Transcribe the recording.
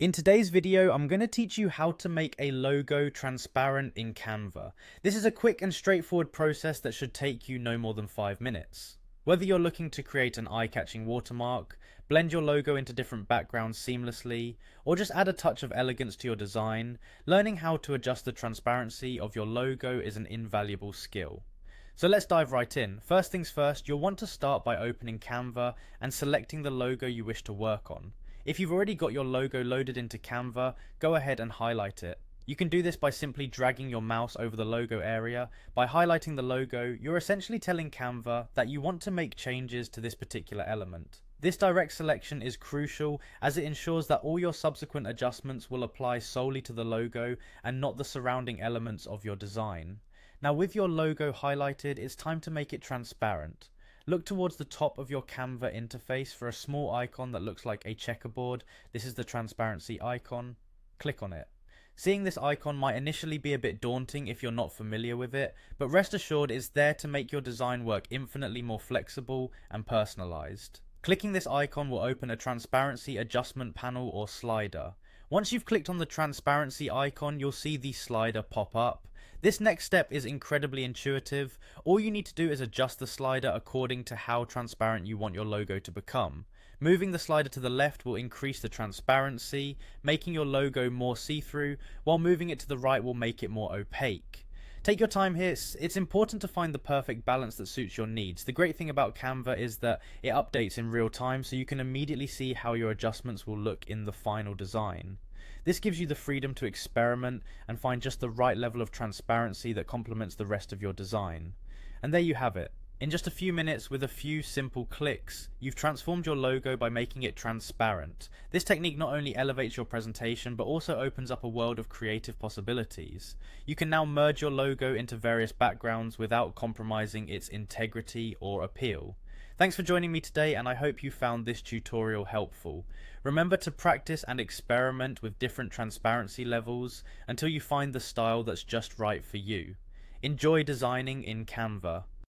In today's video, I'm going to teach you how to make a logo transparent in Canva. This is a quick and straightforward process that should take you no more than 5 minutes. Whether you're looking to create an eye-catching watermark, blend your logo into different backgrounds seamlessly, or just add a touch of elegance to your design, learning how to adjust the transparency of your logo is an invaluable skill. So let's dive right in. First things first, you'll want to start by opening Canva and selecting the logo you wish to work on. If you've already got your logo loaded into Canva, go ahead and highlight it. You can do this by simply dragging your mouse over the logo area. By highlighting the logo, you're essentially telling Canva that you want to make changes to this particular element. This direct selection is crucial as it ensures that all your subsequent adjustments will apply solely to the logo and not the surrounding elements of your design. Now with your logo highlighted, it's time to make it transparent. Look towards the top of your Canva interface for a small icon that looks like a checkerboard. This is the transparency icon. Click on it. Seeing this icon might initially be a bit daunting if you're not familiar with it, but rest assured it's there to make your design work infinitely more flexible and personalized. Clicking this icon will open a transparency adjustment panel or slider. Once you've clicked on the transparency icon, you'll see the slider pop up. This next step is incredibly intuitive. All you need to do is adjust the slider according to how transparent you want your logo to become. Moving the slider to the left will increase the transparency, making your logo more see-through, while moving it to the right will make it more opaque. Take your time here. It's important to find the perfect balance that suits your needs. The great thing about Canva is that it updates in real time, so you can immediately see how your adjustments will look in the final design. This gives you the freedom to experiment and find just the right level of transparency that complements the rest of your design. And there you have it. In just a few minutes, with a few simple clicks, you've transformed your logo by making it transparent. This technique not only elevates your presentation, but also opens up a world of creative possibilities. You can now merge your logo into various backgrounds without compromising its integrity or appeal. Thanks for joining me today, and I hope you found this tutorial helpful. Remember to practice and experiment with different transparency levels until you find the style that's just right for you. Enjoy designing in Canva.